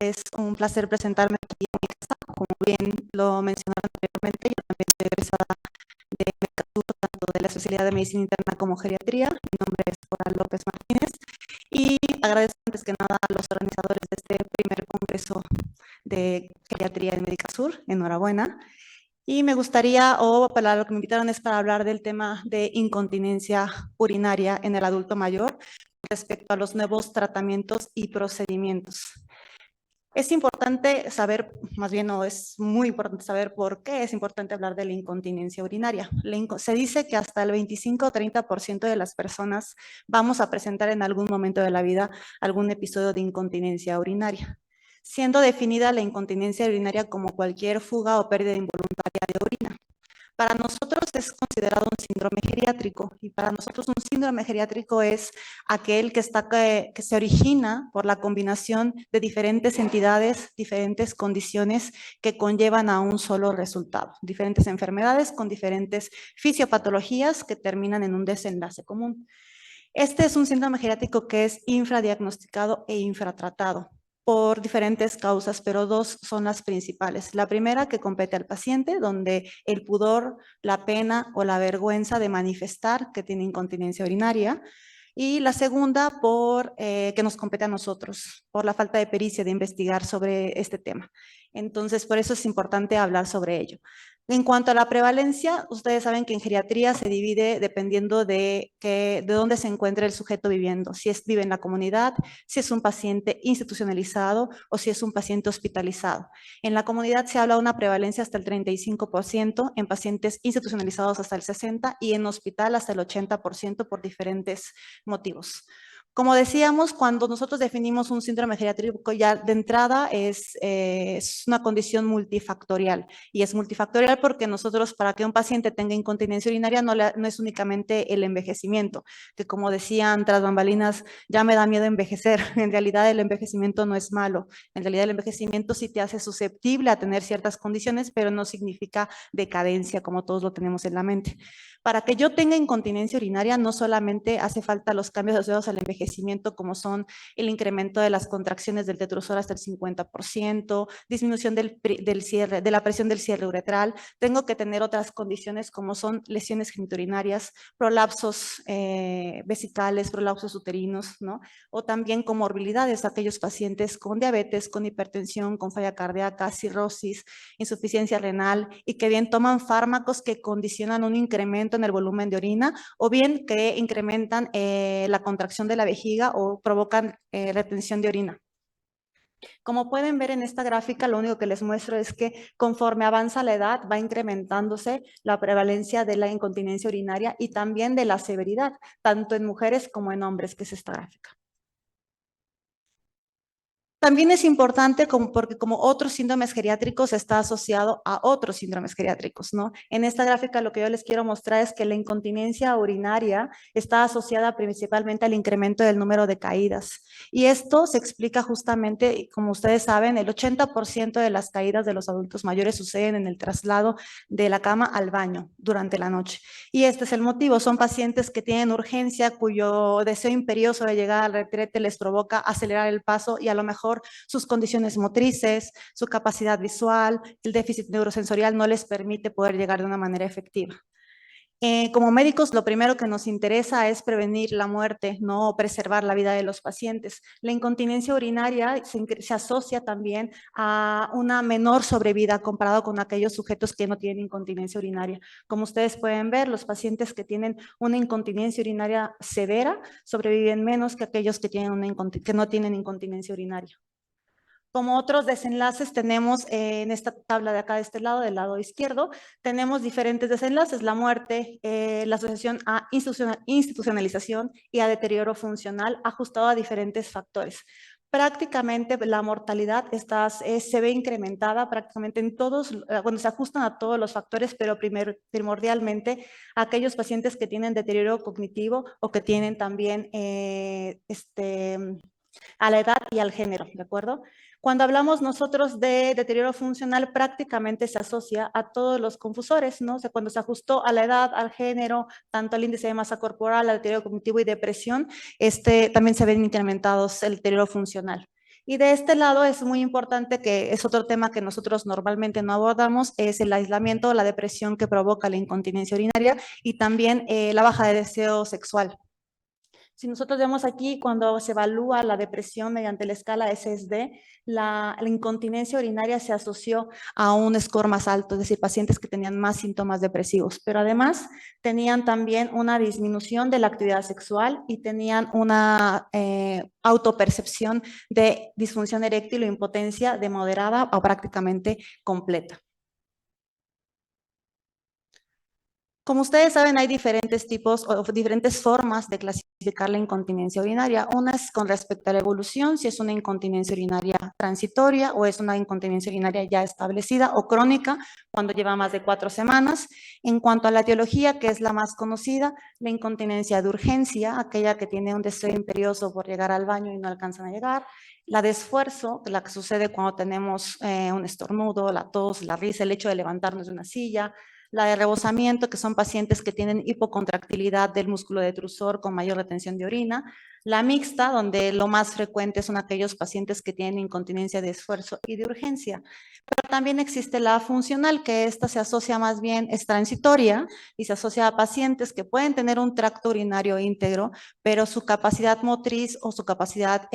Es un placer presentarme aquí en mi casa. Como bien lo mencionaron anteriormente, yo también soy egresada de Mercasur, tanto de la especialidad de Medicina Interna como Geriatría. Mi nombre es Coral López Martínez y agradezco antes que nada a los organizadores de este primer congreso de Geriatría en Medicasur. Enhorabuena. Y me gustaría, o para lo que me invitaron es para hablar del tema de incontinencia urinaria en el adulto mayor respecto a los nuevos tratamientos y procedimientos. Es importante saber, más bien no, es muy importante saber por qué es importante hablar de la incontinencia urinaria. Se dice que hasta el 25 o 30% de las personas vamos a presentar en algún momento de la vida algún episodio de incontinencia urinaria, siendo definida la incontinencia urinaria como cualquier fuga o pérdida involuntaria de orina. Para nosotros es considerado un síndrome geriátrico y para nosotros un síndrome geriátrico es aquel que se origina por la combinación de diferentes entidades, diferentes condiciones que conllevan a un solo resultado, diferentes enfermedades con diferentes fisiopatologías que terminan en un desenlace común. Este es un síndrome geriátrico que es infradiagnosticado e infratratado por diferentes causas, pero dos son las principales. La primera que compete al paciente, donde el pudor, la pena o la vergüenza de manifestar que tiene incontinencia urinaria. Y la segunda que nos compete a nosotros, por la falta de pericia de investigar sobre este tema. Entonces, por eso es importante hablar sobre ello. En cuanto a la prevalencia, ustedes saben que en geriatría se divide dependiendo de dónde se encuentra el sujeto viviendo, si vive en la comunidad, si es un paciente institucionalizado o si es un paciente hospitalizado. En la comunidad se habla de una prevalencia hasta el 35%, en pacientes institucionalizados hasta el 60% y en hospital hasta el 80% por diferentes motivos. Como decíamos, cuando nosotros definimos un síndrome geriátrico, ya de entrada es una condición multifactorial. Y es multifactorial porque nosotros, para que un paciente tenga incontinencia urinaria, no es únicamente el envejecimiento, que como decían tras bambalinas, ya me da miedo envejecer. En realidad el envejecimiento no es malo. En realidad el envejecimiento sí te hace susceptible a tener ciertas condiciones, pero no significa decadencia, como todos lo tenemos en la mente. Para que yo tenga incontinencia urinaria, no solamente hace falta los cambios asociados al envejecimiento, como son el incremento de las contracciones del tetrusor hasta el 50%, disminución de la presión del cierre uretral. Tengo que tener otras condiciones como son lesiones genitourinarias, prolapsos vesicales, prolapsos uterinos, ¿no? O también comorbilidades, aquellos pacientes con diabetes, con hipertensión, con falla cardíaca, cirrosis, insuficiencia renal y que bien toman fármacos que condicionan un incremento en el volumen de orina o bien que incrementan la contracción de la vejiga o provocan retención de orina. Como pueden ver en esta gráfica, lo único que les muestro es que conforme avanza la edad va incrementándose la prevalencia de la incontinencia urinaria y también de la severidad, tanto en mujeres como en hombres, que es esta gráfica. También es importante porque como otros síndromes geriátricos está asociado a otros síndromes geriátricos, ¿no? En esta gráfica lo que yo les quiero mostrar es que la incontinencia urinaria está asociada principalmente al incremento del número de caídas. Y esto se explica justamente, como ustedes saben, el 80% de las caídas de los adultos mayores suceden en el traslado de la cama al baño durante la noche. Y este es el motivo, son pacientes que tienen urgencia, cuyo deseo imperioso de llegar al retrete les provoca acelerar el paso y a lo mejor sus condiciones motrices, su capacidad visual, el déficit neurosensorial no les permite poder llegar de una manera efectiva. Como médicos, lo primero que nos interesa es prevenir la muerte, no preservar la vida de los pacientes. La incontinencia urinaria se asocia también a una menor sobrevida comparado con aquellos sujetos que no tienen incontinencia urinaria. Como ustedes pueden ver, los pacientes que tienen una incontinencia urinaria severa sobreviven menos que aquellos que no tienen incontinencia urinaria. Como otros desenlaces tenemos en esta tabla de acá de este lado, del lado izquierdo, tenemos diferentes desenlaces, la muerte, la asociación a institucionalización y a deterioro funcional ajustado a diferentes factores. Prácticamente la mortalidad se ve incrementada prácticamente en todos, cuando se ajustan a todos los factores, pero primordialmente a aquellos pacientes que tienen deterioro cognitivo o que tienen también a la edad y al género, ¿de acuerdo? Cuando hablamos nosotros de deterioro funcional, prácticamente se asocia a todos los confusores, ¿no? O sea, cuando se ajustó a la edad, al género, tanto al índice de masa corporal, al deterioro cognitivo y depresión, también se ven incrementados el deterioro funcional. Y de este lado es muy importante, que es otro tema que nosotros normalmente no abordamos, es el aislamiento, la depresión que provoca la incontinencia urinaria y también la baja de deseo sexual. Si nosotros vemos aquí, cuando se evalúa la depresión mediante la escala SSD, la incontinencia urinaria se asoció a un score más alto, es decir, pacientes que tenían más síntomas depresivos, pero además tenían también una disminución de la actividad sexual y tenían una autopercepción de disfunción eréctil o impotencia de moderada o prácticamente completa. Como ustedes saben, hay diferentes tipos o diferentes formas de clasificar la incontinencia urinaria. Una es con respecto a la evolución, si es una incontinencia urinaria transitoria o es una incontinencia urinaria ya establecida o crónica cuando lleva más de 4 semanas. En cuanto a la etiología, que es la más conocida, la incontinencia de urgencia, aquella que tiene un deseo imperioso por llegar al baño y no alcanzan a llegar. La de esfuerzo, la que sucede cuando tenemos un estornudo, la tos, la risa, el hecho de levantarnos de una silla. La de rebosamiento, que son pacientes que tienen hipocontractilidad del músculo detrusor con mayor retención de orina. La mixta, donde lo más frecuente son aquellos pacientes que tienen incontinencia de esfuerzo y de urgencia. Pero también existe la funcional, que esta se asocia más bien, es transitoria y se asocia a pacientes que pueden tener un tracto urinario íntegro, pero su capacidad motriz o su capacidad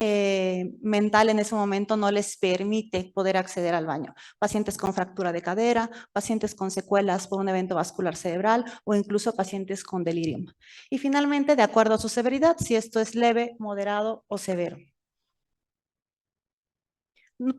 mental en ese momento no les permite poder acceder al baño. Pacientes con fractura de cadera, pacientes con secuelas por un evento vascular cerebral o incluso pacientes con delirium. Y finalmente, de acuerdo a su severidad, si esto es leve, moderado o severo.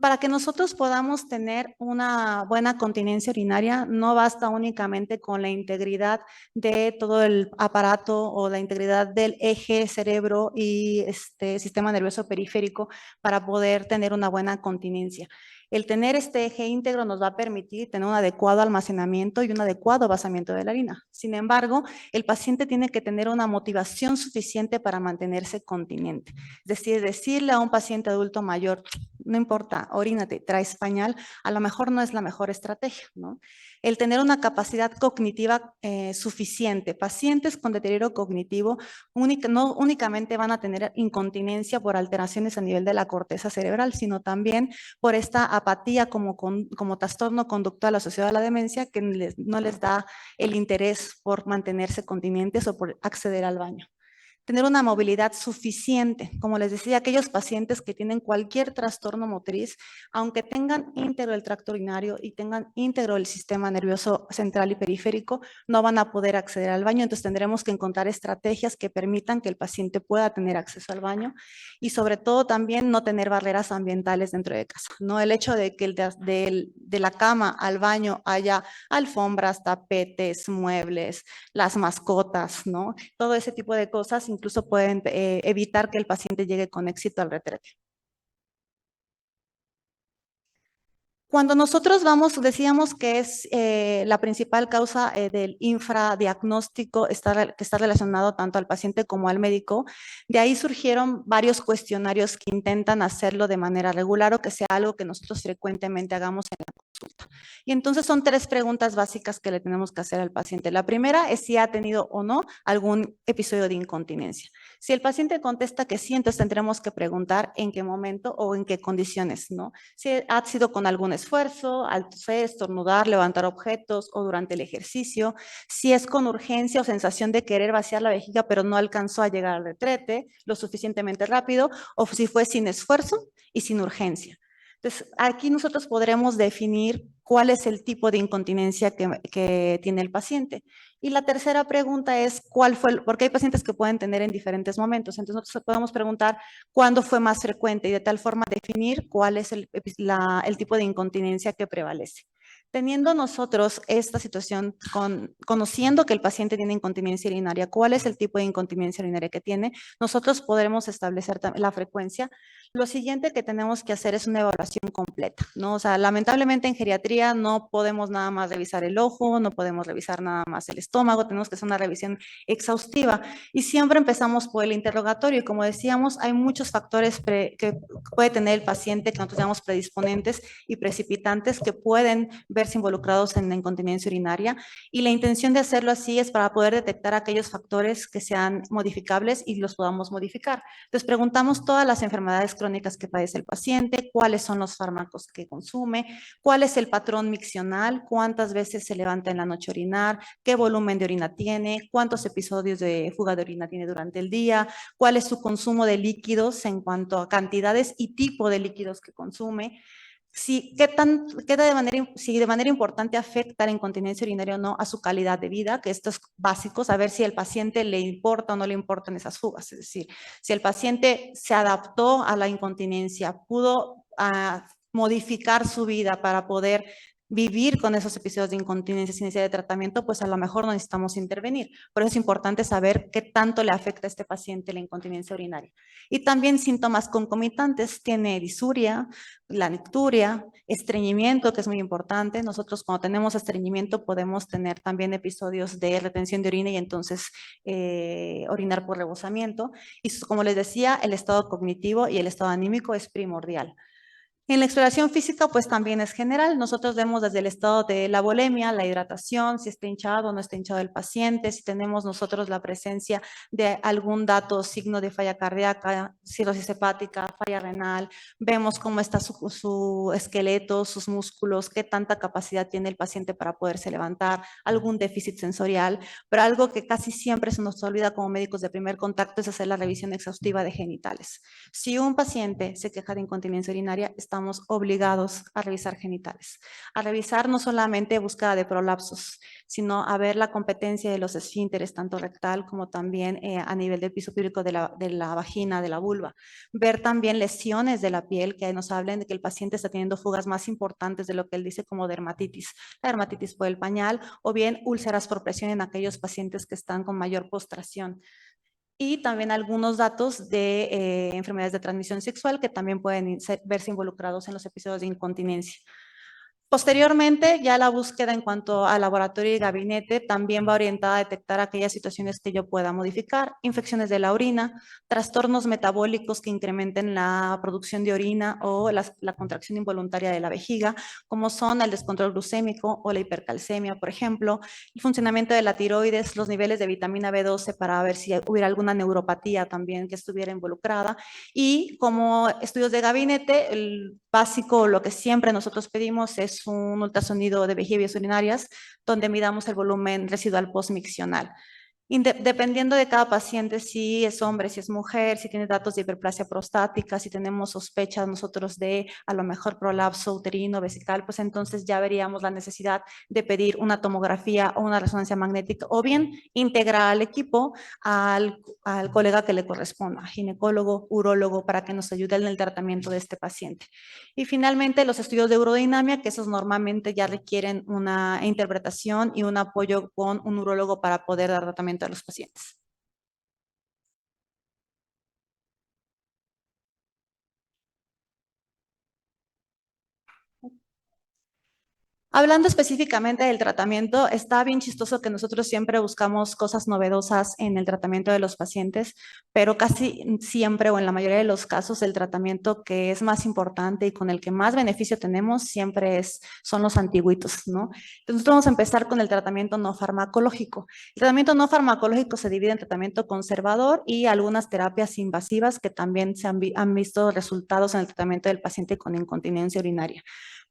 Para que nosotros podamos tener una buena continencia urinaria, no basta únicamente con la integridad de todo el aparato o la integridad del eje cerebro y sistema nervioso periférico para poder tener una buena continencia. El tener este eje íntegro nos va a permitir tener un adecuado almacenamiento y un adecuado vaciamiento de la orina. Sin embargo, el paciente tiene que tener una motivación suficiente para mantenerse continente. Es decir, decirle a un paciente adulto mayor, no importa, orínate, traes pañal, a lo mejor no es la mejor estrategia, ¿no? El tener una capacidad cognitiva suficiente. Pacientes con deterioro cognitivo no únicamente van a tener incontinencia por alteraciones a nivel de la corteza cerebral, sino también por esta apatía como trastorno conductual asociado a la demencia que no les da el interés por mantenerse continentes o por acceder al baño. Tener una movilidad suficiente, como les decía, aquellos pacientes que tienen cualquier trastorno motriz, aunque tengan íntegro el tracto urinario y tengan íntegro el sistema nervioso central y periférico, no van a poder acceder al baño. Entonces tendremos que encontrar estrategias que permitan que el paciente pueda tener acceso al baño y sobre todo también no tener barreras ambientales dentro de casa. No el hecho de que de la cama al baño haya alfombras, tapetes, muebles, las mascotas, ¿no? Todo ese tipo de cosas incluso pueden evitar que el paciente llegue con éxito al retrete. Cuando nosotros decíamos que es la principal causa del infradiagnóstico que está relacionado tanto al paciente como al médico, de ahí surgieron varios cuestionarios que intentan hacerlo de manera regular o que sea algo que nosotros frecuentemente hagamos en la consulta. Y entonces son 3 preguntas básicas que le tenemos que hacer al paciente. La primera es si ha tenido o no algún episodio de incontinencia. Si el paciente contesta que sí, entonces tendremos que preguntar en qué momento o en qué condiciones, ¿no? Si ha sido con algún esfuerzo, al toser, estornudar, levantar objetos o durante el ejercicio, si es con urgencia o sensación de querer vaciar la vejiga pero no alcanzó a llegar al retrete lo suficientemente rápido, o si fue sin esfuerzo y sin urgencia. Entonces, aquí nosotros podremos definir cuál es el tipo de incontinencia que tiene el paciente. Y la tercera pregunta es, porque hay pacientes que pueden tener en diferentes momentos. Entonces, nosotros podemos preguntar cuándo fue más frecuente y de tal forma definir cuál es el tipo de incontinencia que prevalece. Teniendo nosotros esta situación, conociendo que el paciente tiene incontinencia urinaria, cuál es el tipo de incontinencia urinaria que tiene, nosotros podremos establecer la frecuencia. Lo siguiente que tenemos que hacer es una evaluación completa, ¿no? O sea, lamentablemente en geriatría no podemos nada más revisar el ojo, no podemos revisar nada más el estómago, tenemos que hacer una revisión exhaustiva y siempre empezamos por el interrogatorio y como decíamos, hay muchos factores que puede tener el paciente que nosotros llamamos predisponentes y precipitantes que pueden verse involucrados en la incontinencia urinaria y la intención de hacerlo así es para poder detectar aquellos factores que sean modificables y los podamos modificar. Entonces preguntamos todas las enfermedades crónicas que padece el paciente, cuáles son los fármacos que consume, cuál es el patrón miccional, cuántas veces se levanta en la noche a orinar, qué volumen de orina tiene, cuántos episodios de fuga de orina tiene durante el día, cuál es su consumo de líquidos en cuanto a cantidades y tipo de líquidos que consume. Si, si de manera importante afecta la incontinencia urinaria o no a su calidad de vida, que esto es básico, saber si al paciente le importa o no le importan esas fugas. Es decir, si el paciente se adaptó a la incontinencia, pudo modificar su vida para poder vivir con esos episodios de incontinencia sin necesidad de tratamiento, pues a lo mejor no necesitamos intervenir. Por eso es importante saber qué tanto le afecta a este paciente la incontinencia urinaria. Y también síntomas concomitantes, tiene disuria, la nicturia, estreñimiento, que es muy importante. Nosotros cuando tenemos estreñimiento podemos tener también episodios de retención de orina y entonces orinar por rebosamiento. Y como les decía, el estado cognitivo y el estado anímico es primordial. En la exploración física, pues también es general. Nosotros vemos desde el estado de la volemia, la hidratación, si está hinchado o no está hinchado el paciente, si tenemos nosotros la presencia de algún dato, signo de falla cardíaca, cirrosis hepática, falla renal. Vemos cómo está su esqueleto, sus músculos, qué tanta capacidad tiene el paciente para poderse levantar, algún déficit sensorial. Pero algo que casi siempre se nos olvida como médicos de primer contacto es hacer la revisión exhaustiva de genitales. Si un paciente se queja de incontinencia urinaria, estamos obligados a revisar genitales, a revisar no solamente búsqueda de prolapsos, sino a ver la competencia de los esfínteres, tanto rectal como también a nivel del piso púbico de la vagina, de la vulva. Ver también lesiones de la piel que nos hablen de que el paciente está teniendo fugas más importantes de lo que él dice como dermatitis. La dermatitis por el pañal o bien úlceras por presión en aquellos pacientes que están con mayor postración. Y también algunos datos de enfermedades de transmisión sexual que también pueden verse involucrados en los episodios de incontinencia. Posteriormente, ya la búsqueda en cuanto al laboratorio y gabinete también va orientada a detectar aquellas situaciones que yo pueda modificar, infecciones de la orina, trastornos metabólicos que incrementen la producción de orina o la contracción involuntaria de la vejiga, como son el descontrol glucémico o la hipercalcemia, por ejemplo, el funcionamiento de la tiroides, los niveles de vitamina B12 para ver si hubiera alguna neuropatía también que estuviera involucrada. Y como estudios de gabinete, el básico, lo que siempre nosotros pedimos es un ultrasonido de vejiga y vías urinarias, donde midamos el volumen residual postmiccional. Dependiendo de cada paciente, si es hombre, si es mujer, si tiene datos de hiperplasia prostática, si tenemos sospechas nosotros de a lo mejor prolapso uterino, vesical, pues entonces ya veríamos la necesidad de pedir una tomografía o una resonancia magnética o bien integrar al equipo al colega que le corresponda, ginecólogo, urólogo, para que nos ayude en el tratamiento de este paciente. Y finalmente los estudios de urodinamia, que esos normalmente ya requieren una interpretación y un apoyo con un urólogo para poder dar tratamiento a los pacientes. Hablando específicamente del tratamiento, está bien chistoso que nosotros siempre buscamos cosas novedosas en el tratamiento de los pacientes, pero casi siempre o en la mayoría de los casos el tratamiento que es más importante y con el que más beneficio tenemos siempre son los antiguitos, ¿no? Entonces vamos a empezar con el tratamiento no farmacológico. El tratamiento no farmacológico se divide en tratamiento conservador y algunas terapias invasivas que también han visto resultados en el tratamiento del paciente con incontinencia urinaria.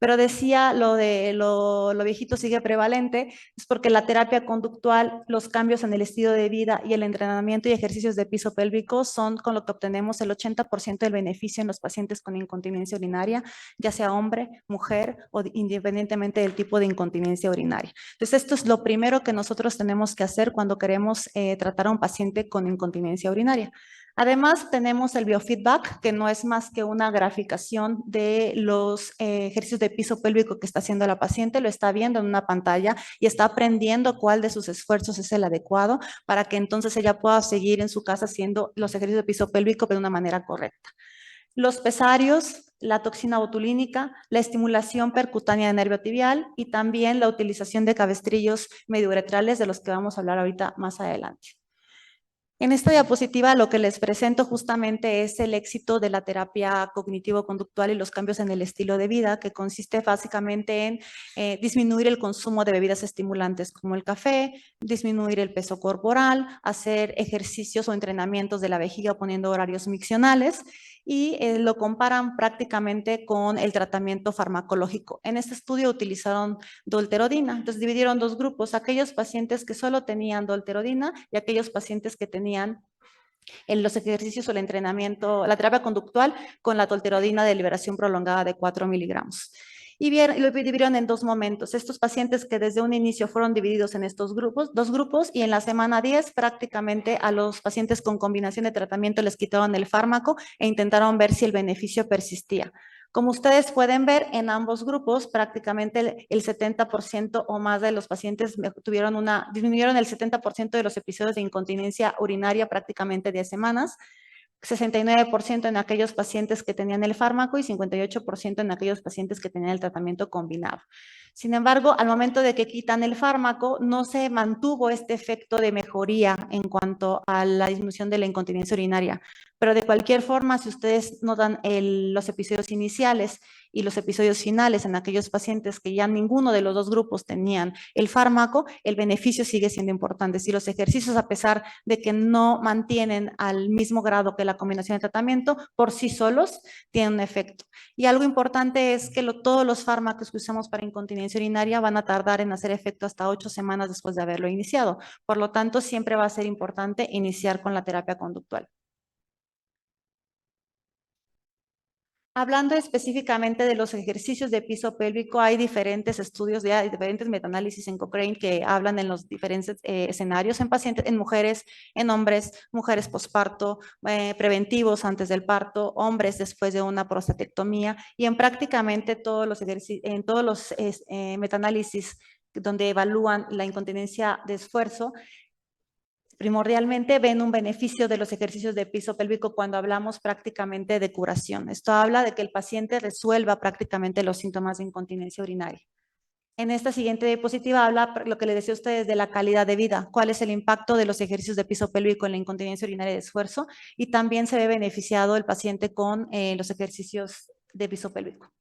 Pero decía lo de lo viejito sigue prevalente, es porque la terapia conductual, los cambios en el estilo de vida y el entrenamiento y ejercicios de piso pélvico son con lo que obtenemos el 80% del beneficio en los pacientes con incontinencia urinaria, ya sea hombre, mujer o independientemente del tipo de incontinencia urinaria. Entonces, esto es lo primero que nosotros tenemos que hacer cuando queremos tratar a un paciente con incontinencia urinaria. Además, tenemos el biofeedback, que no es más que una graficación de los ejercicios de piso pélvico que está haciendo la paciente, lo está viendo en una pantalla y está aprendiendo cuál de sus esfuerzos es el adecuado para que entonces ella pueda seguir en su casa haciendo los ejercicios de piso pélvico de una manera correcta. Los pesarios, la toxina botulínica, la estimulación percutánea de nervio tibial y también la utilización de cabestrillos mediouretrales de los que vamos a hablar ahorita más adelante. En esta diapositiva lo que les presento justamente es el éxito de la terapia cognitivo-conductual y los cambios en el estilo de vida, que consiste básicamente en disminuir el consumo de bebidas estimulantes como el café, disminuir el peso corporal, hacer ejercicios o entrenamientos de la vejiga poniendo horarios miccionales y lo comparan prácticamente con el tratamiento farmacológico. En este estudio utilizaron dolterodina, entonces dividieron dos grupos, aquellos pacientes que solo tenían dolterodina y aquellos pacientes que tenían en los ejercicios o el entrenamiento, la terapia conductual con la tolterodina de liberación prolongada de 4 miligramos. Y lo dividieron en dos momentos. Estos pacientes que desde un inicio fueron divididos en estos grupos, dos grupos, y en la semana 10 prácticamente a los pacientes con combinación de tratamiento les quitaron el fármaco e intentaron ver si el beneficio persistía. Como ustedes pueden ver, en ambos grupos prácticamente el 70% o más de los pacientes disminuyeron el 70% de los episodios de incontinencia urinaria prácticamente 10 semanas, 69% en aquellos pacientes que tenían el fármaco y 58% en aquellos pacientes que tenían el tratamiento combinado. Sin embargo, al momento de que quitan el fármaco, no se mantuvo este efecto de mejoría en cuanto a la disminución de la incontinencia urinaria. Pero de cualquier forma, si ustedes notan los episodios iniciales y los episodios finales en aquellos pacientes que ya ninguno de los dos grupos tenían el fármaco, el beneficio sigue siendo importante. Si los ejercicios, a pesar de que no mantienen al mismo grado que la combinación de tratamiento, por sí solos tienen un efecto. Y algo importante es que todos los fármacos que usamos para incontinencia urinaria van a tardar en hacer efecto hasta 8 semanas después de haberlo iniciado. Por lo tanto, siempre va a ser importante iniciar con la terapia conductual. Hablando específicamente de los ejercicios de piso pélvico, hay diferentes estudios, hay diferentes metaanálisis en Cochrane que hablan en los diferentes escenarios en pacientes, en mujeres, en hombres, mujeres posparto, preventivos antes del parto, hombres después de una prostatectomía y en prácticamente todos los metaanálisis donde evalúan la incontinencia de esfuerzo, primordialmente ven un beneficio de los ejercicios de piso pélvico cuando hablamos prácticamente de curación. Esto habla de que el paciente resuelva prácticamente los síntomas de incontinencia urinaria. En esta siguiente diapositiva habla lo que les decía a ustedes de la calidad de vida, cuál es el impacto de los ejercicios de piso pélvico en la incontinencia urinaria de esfuerzo y también se ve beneficiado el paciente con los ejercicios de piso pélvico.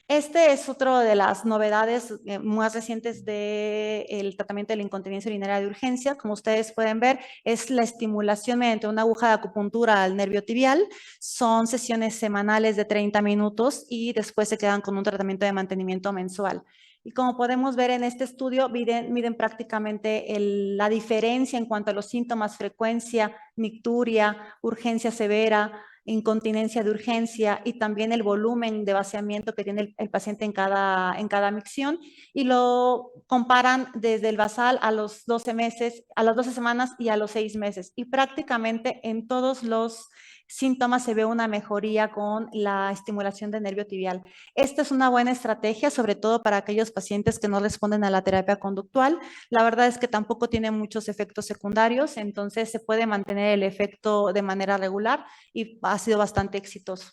Este es otro de las novedades más recientes del tratamiento de la incontinencia urinaria de urgencia. Como ustedes pueden ver, es la estimulación mediante una aguja de acupuntura al nervio tibial. Son sesiones semanales de 30 minutos y después se quedan con un tratamiento de mantenimiento mensual. Y como podemos ver en este estudio, miden prácticamente la diferencia en cuanto a los síntomas, frecuencia, nicturia, urgencia severa, incontinencia de urgencia y también el volumen de vaciamiento que tiene el paciente en cada micción y lo comparan desde el basal a los 12 meses, a las 12 semanas y a los 6 meses. Y prácticamente en todos los síntomas se ve una mejoría con la estimulación del nervio tibial. Esta es una buena estrategia, sobre todo para aquellos pacientes que no responden a la terapia conductual. La verdad es que tampoco tiene muchos efectos secundarios, entonces se puede mantener el efecto de manera regular y ha sido bastante exitoso.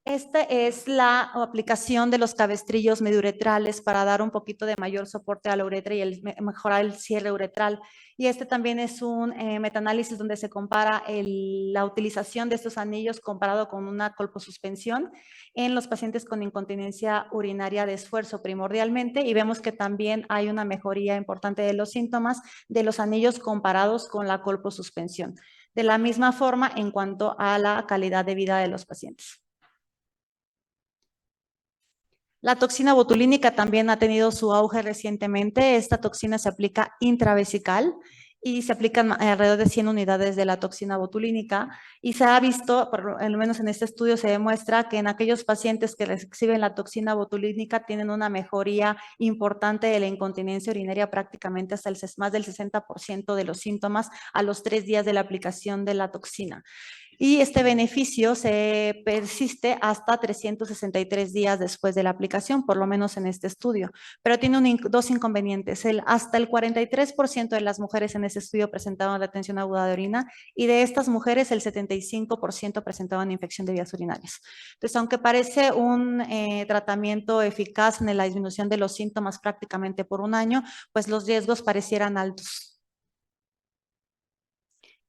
Esta es la aplicación de los cabestrillos mediuretrales para dar un poquito de mayor soporte a la uretra y mejorar el cierre uretral. Y este también es un metaanálisis donde se compara la utilización de estos anillos comparado con una colposuspensión en los pacientes con incontinencia urinaria de esfuerzo primordialmente y vemos que también hay una mejoría importante de los síntomas de los anillos comparados con la colposuspensión. De la misma forma en cuanto a la calidad de vida de los pacientes. La toxina botulínica también ha tenido su auge recientemente. Esta toxina se aplica intravesical y se aplican alrededor de 100 unidades de la toxina botulínica y se ha visto, por lo menos en este estudio se demuestra que en aquellos pacientes que reciben la toxina botulínica tienen una mejoría importante de la incontinencia urinaria prácticamente hasta más del 60% de los síntomas a los 3 días de la aplicación de la toxina. Y este beneficio se persiste hasta 363 días después de la aplicación, por lo menos en este estudio. Pero tiene dos inconvenientes. Hasta el 43% de las mujeres en este estudio presentaban retención aguda de orina y de estas mujeres el 75% presentaban infección de vías urinarias. Entonces, aunque parece un tratamiento eficaz en la disminución de los síntomas prácticamente por un año, pues los riesgos parecieran altos.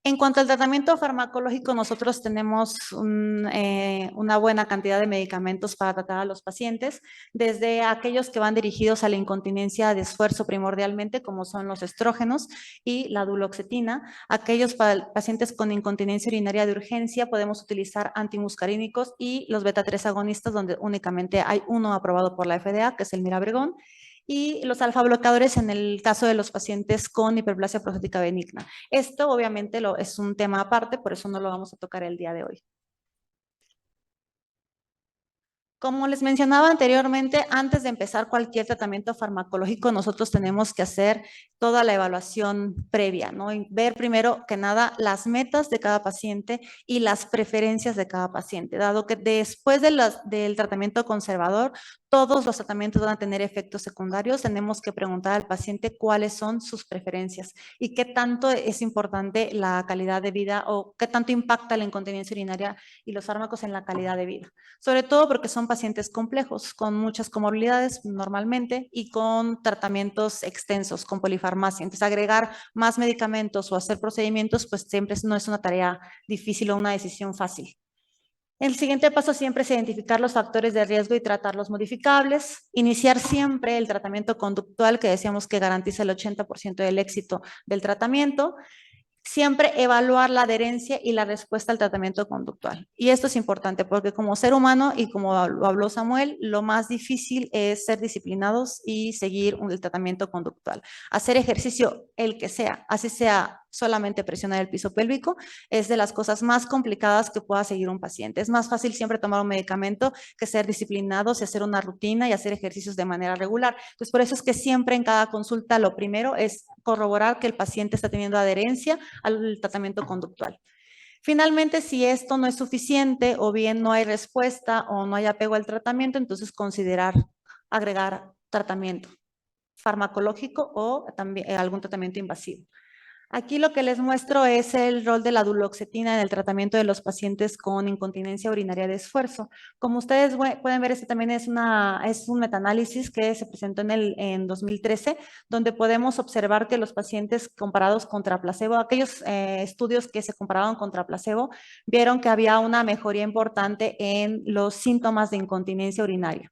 En cuanto al tratamiento farmacológico, nosotros tenemos una buena cantidad de medicamentos para tratar a los pacientes, desde aquellos que van dirigidos a la incontinencia de esfuerzo primordialmente, como son los estrógenos y la duloxetina. Aquellos pacientes con incontinencia urinaria de urgencia, podemos utilizar antimuscarínicos y los beta-3 agonistas, donde únicamente hay uno aprobado por la FDA, que es el mirabrigón, y los alfa-bloqueadores en el caso de los pacientes con hiperplasia prostática benigna. Esto obviamente es un tema aparte, por eso no lo vamos a tocar el día de hoy. Como les mencionaba anteriormente, antes de empezar cualquier tratamiento farmacológico, nosotros tenemos que hacer toda la evaluación previa, ¿no? Y ver primero que nada las metas de cada paciente y las preferencias de cada paciente, dado que después del tratamiento conservador, todos los tratamientos van a tener efectos secundarios, tenemos que preguntar al paciente cuáles son sus preferencias y qué tanto es importante la calidad de vida o qué tanto impacta la incontinencia urinaria y los fármacos en la calidad de vida. Sobre todo porque son pacientes complejos, con muchas comorbilidades normalmente y con tratamientos extensos, con polifarmacia. Entonces, agregar más medicamentos o hacer procedimientos, pues siempre no es una tarea difícil o una decisión fácil. El siguiente paso siempre es identificar los factores de riesgo y tratar los modificables. Iniciar siempre el tratamiento conductual, que decíamos que garantiza el 80% del éxito del tratamiento. Siempre evaluar la adherencia y la respuesta al tratamiento conductual. Y esto es importante porque como ser humano, y como lo habló Samuel, lo más difícil es ser disciplinados y seguir el tratamiento conductual. Hacer ejercicio, el que sea, así sea solamente presionar el piso pélvico, es de las cosas más complicadas que pueda seguir un paciente. Es más fácil siempre tomar un medicamento que ser disciplinados y hacer una rutina y hacer ejercicios de manera regular. Entonces, por eso es que siempre en cada consulta lo primero es corroborar que el paciente está teniendo adherencia al tratamiento conductual. Finalmente, si esto no es suficiente o bien no hay respuesta o no hay apego al tratamiento, entonces considerar agregar tratamiento farmacológico o también algún tratamiento invasivo. Aquí lo que les muestro es el rol de la duloxetina en el tratamiento de los pacientes con incontinencia urinaria de esfuerzo. Como ustedes pueden ver, este también es un metaanálisis que se presentó en 2013, donde podemos observar que los pacientes comparados contra placebo, aquellos estudios que se compararon contra placebo, vieron que había una mejoría importante en los síntomas de incontinencia urinaria.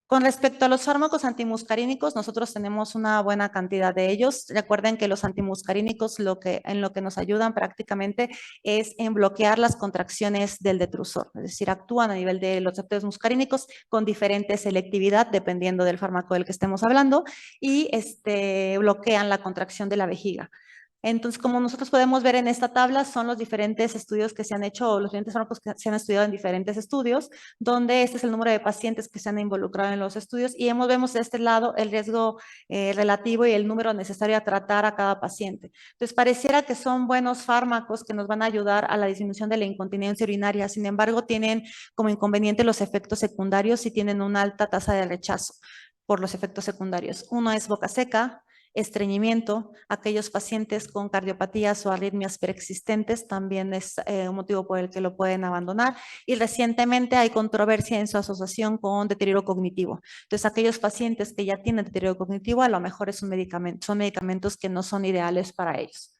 Con respecto a los fármacos antimuscarínicos, nosotros tenemos una buena cantidad de ellos. Recuerden que los antimuscarínicos en lo que nos ayudan prácticamente es en bloquear las contracciones del detrusor, es decir, actúan a nivel de los receptores muscarínicos con diferente selectividad dependiendo del fármaco del que estemos hablando y bloquean la contracción de la vejiga. Entonces, como nosotros podemos ver en esta tabla, son los diferentes estudios que se han hecho, o los diferentes fármacos que se han estudiado en diferentes estudios, donde este es el número de pacientes que se han involucrado en los estudios y vemos de este lado el riesgo relativo y el número necesario a tratar a cada paciente. Entonces, pareciera que son buenos fármacos que nos van a ayudar a la disminución de la incontinencia urinaria, sin embargo, tienen como inconveniente los efectos secundarios y tienen una alta tasa de rechazo por los efectos secundarios. Uno es boca seca, estreñimiento, aquellos pacientes con cardiopatías o arritmias preexistentes también es un motivo por el que lo pueden abandonar y recientemente hay controversia en su asociación con deterioro cognitivo. Entonces, aquellos pacientes que ya tienen deterioro cognitivo a lo mejor son medicamentos que no son ideales para ellos.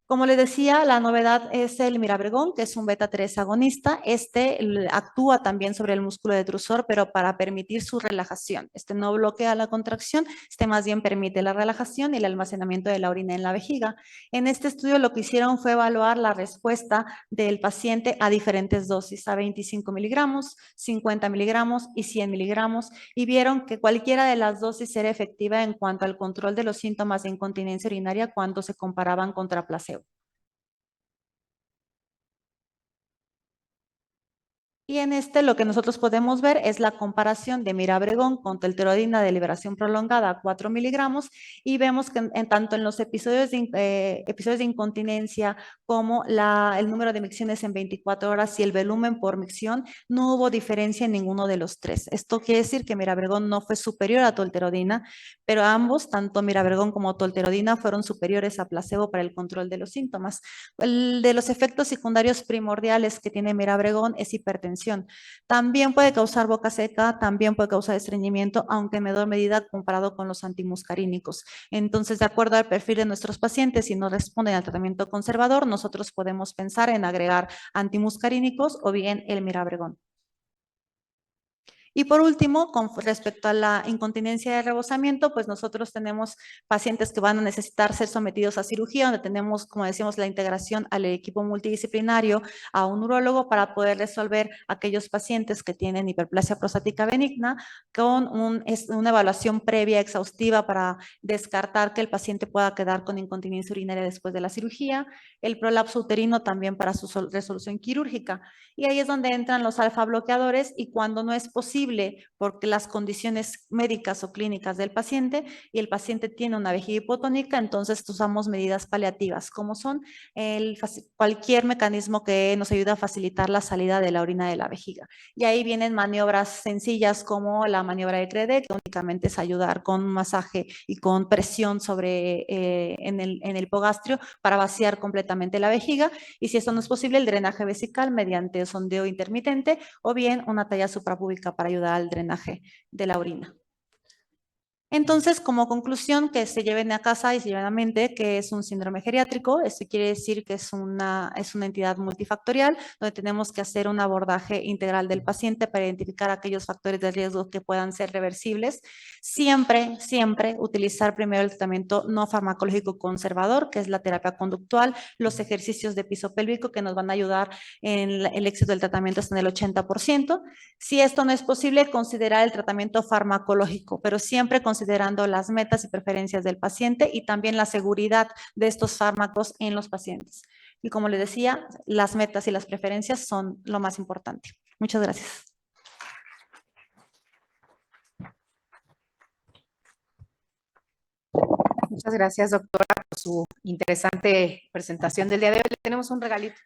Como les decía, la novedad es el mirabrigón, que es un beta-3 agonista. Actúa también sobre el músculo detrusor, pero para permitir su relajación. No bloquea la contracción, más bien permite la relajación y el almacenamiento de la orina en la vejiga. En este estudio lo que hicieron fue evaluar la respuesta del paciente a diferentes dosis, a 25 miligramos, 50 miligramos y 100 miligramos, y vieron que cualquiera de las dosis era efectiva en cuanto al control de los síntomas de incontinencia urinaria cuando se comparaban contra placebo. Y en lo que nosotros podemos ver es la comparación de mirabrigón con tolterodina de liberación prolongada a 4 miligramos y vemos que tanto en los episodios de incontinencia como el número de micciones en 24 horas y el volumen por micción, no hubo diferencia en ninguno de los tres. Esto quiere decir que mirabrigón no fue superior a tolterodina, pero ambos, tanto mirabrigón como tolterodina, fueron superiores a placebo para el control de los síntomas. El de los efectos secundarios primordiales que tiene mirabrigón es hipertensión hipertensión. También puede causar boca seca, también puede causar estreñimiento, aunque en menor medida comparado con los antimuscarínicos. Entonces, de acuerdo al perfil de nuestros pacientes, si no responden al tratamiento conservador, nosotros podemos pensar en agregar antimuscarínicos o bien el mirabrigón. Y por último, con respecto a la incontinencia de rebosamiento, pues nosotros tenemos pacientes que van a necesitar ser sometidos a cirugía, donde tenemos, como decíamos, la integración al equipo multidisciplinario, a un urólogo para poder resolver aquellos pacientes que tienen hiperplasia prostática benigna con una evaluación previa exhaustiva para descartar que el paciente pueda quedar con incontinencia urinaria después de la cirugía, el prolapso uterino también para su resolución quirúrgica. Y ahí es donde entran los alfa bloqueadores y cuando no es posible porque las condiciones médicas o clínicas del paciente y el paciente tiene una vejiga hipotónica, entonces usamos medidas paliativas, como son cualquier mecanismo que nos ayude a facilitar la salida de la orina de la vejiga. Y ahí vienen maniobras sencillas como la maniobra de Credé, que únicamente es ayudar con un masaje y con presión en el hipogastrio para vaciar completamente la vejiga. Y si esto no es posible, el drenaje vesical mediante sondeo intermitente o bien una talla suprapúbica para ayudar al drenaje de la orina. Entonces, como conclusión, que se lleven a casa y se lleven a mente que es un síndrome geriátrico. Esto quiere decir que es una entidad multifactorial, donde tenemos que hacer un abordaje integral del paciente para identificar aquellos factores de riesgo que puedan ser reversibles. Siempre, siempre utilizar primero el tratamiento no farmacológico conservador, que es la terapia conductual, los ejercicios de piso pélvico que nos van a ayudar en el éxito del tratamiento hasta en el 80%. Si esto no es posible, considerar el tratamiento farmacológico, pero siempre considerando las metas y preferencias del paciente y también la seguridad de estos fármacos en los pacientes. Y como les decía, las metas y las preferencias son lo más importante. Muchas gracias. Muchas gracias, doctora, por su interesante presentación del día de hoy. Le tenemos un regalito.